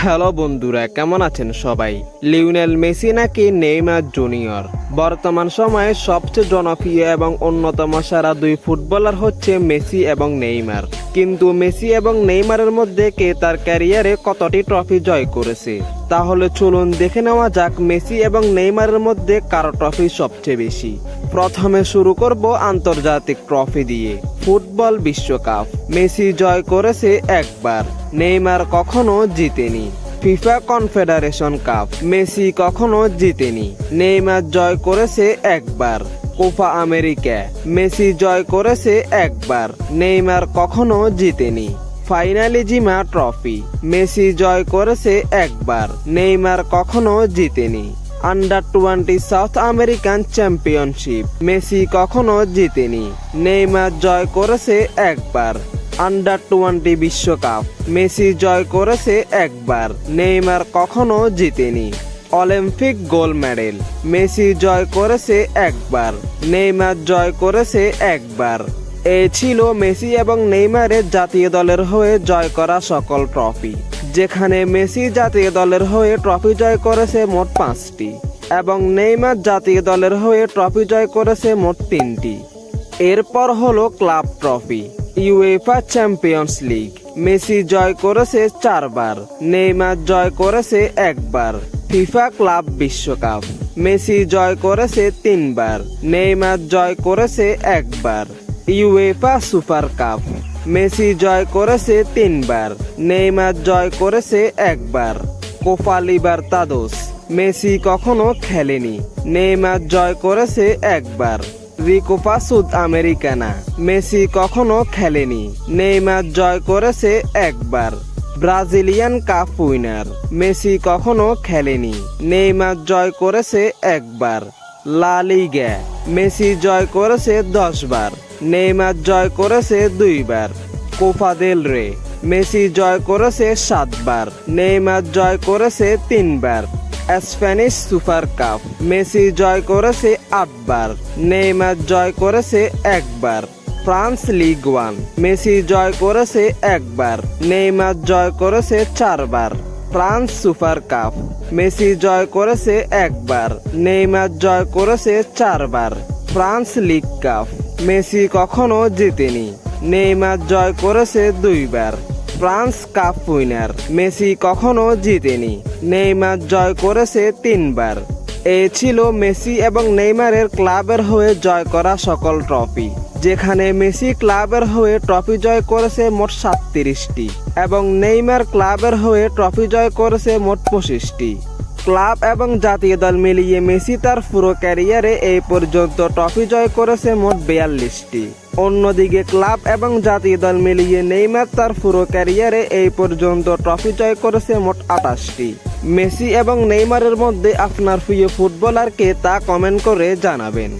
Hello বন্ধুরা, কেমন আছেন সবাই? লিওনেল মেসি নাকি নেইমার জুনিয়র? বর্তমান সময়ে সবচেয়ে জনপ্রিয় এবং অন্যতম সেরা দুই ফুটবলার হচ্ছে মেসি এবং নেইমার। কিন্তু মেসি এবং নেইমারের মধ্যে কে তার ক্যারিয়ারে কতটি ট্রফি জয় করেছে? তাহলে চলুন দেখে নেওয়া যাক মেসি এবং নেইমারের মধ্যে কার ট্রফি সবচেয়ে বেশি। প্রথমে শুরু করব আন্তর্জাতিক ট্রফি দিয়ে। ফুটবল বিশ্বকাপ মেসি জয় করেছে একবার, নেইমার কখনো জিতেনি। ফিফা কনফেডারেশন কাপ মেসি কখনো জিতেনি, নেইমার জয় করেছে একবার। কোপা আমেরিকা মেসি জয় করেছে একবার, নেইমার কখনো জিতেনি। ফাইনালিজিমা ট্রফি মেসি জয় করেছে একবার, নেইমার কখনো জিতেনি। Under-20 south American championship Messi কখনো জিতেনি, নেইমার জয় করেছে একবার। আন্ডার-20 বিশ্বকাপ মেসি জয় করেছে একবার, নেইমার কখনো জিতেনি। অলিম্পিক গোল্ড মেডেল মেসি জয় করেছে একবার, নেইমার জয় করেছে একবার। এই ছিল মেসি এবং নেইমারের জাতীয় দলের হয়ে জয় করা সকল ট্রফি, যেখানে মেসি জাতীয় দলের হয়ে ট্রফি জয় করেছে মোট 5টি এবং নেইমার জাতীয় দলের হয়ে ট্রফি জয় করেছে মোট 3টি। এরপর হলো club trophy. UEFA champions league Messi জয় করেছে 4বার, নেইমার জয় করেছে একবার। ফিফা ক্লাব বিশ্বকাপ মেসি জয় করেছে 3বার, নেইমার জয় করেছে একবার। ইউএফা সুপার কাপ মেসি জয় করেছে 3বার, নেইমার জয় করেছে একবার। কোপা লিবার্তাদোস মেসি কখনো খেলেনি, নেইমার জয় করেছে একবার। রিকোপা সুদ আমেরিকানা মেসি কখনো খেলেনি, নেইমার জয় করেছে একবার। ব্রাজিলিয়ান কাপ উইনার মেসি কখনো খেলেনি, নেইমার জয় করেছে একবার। লা লিগা মেসি জয় করেছে 10বার, নেইমার জয় করেছে 2বার। কোপা দেল রে মেসি জয় করেছে 7বার, নেইমার জয় করেছে 3বার। স্প্যানিশ সুপার কাপ মেসি জয় করেছে 8বার, নেইমার জয় করেছে একবার। ফ্রান্স লিগ 1 মেসি জয় করেছে একবার, নেইমার জয় করেছে 4বার। ফ্রান্স সুপার কাপ মেসি জয় করেছে একবার, নেইমার জয় করেছে 4বার। ফ্রান্স লিগ কাপ মেসি কখনো জিতেনি, নেইমার জয় করেছে 2বার। ফ্রান্স কাপ উইনার মেসি কখনো জিতেনি, নেইমার জয় করেছে 3বার। এই ছিল মেসি এবং নেইমারের ক্লাবের হয়ে জয় করা সকল ট্রফি, যেখানে মেসি ক্লাবের হয়ে ট্রফি জয় করেছে মোট 37টি এবং নেইমার ক্লাবের হয়ে ট্রফি জয় করেছে মোট 25টি। ক্লাব এবং জাতীয় দল মিলিয়ে মেসি তার পুরো ক্যারিয়ারে এই পর্যন্ত ট্রফি জয় করেছে মোট 42টি। অন্যদিকে ক্লাব এবং জাতীয় দল মিলিয়ে নেইমার তার পুরো ক্যারিয়ারে এই পর্যন্ত ট্রফি জয় করেছে মোট 28টি। মেসি এবং নেইমারের মধ্যে আপনার প্রিয় ফুটবলার কে তা কমেন্ট করে জানাবেন।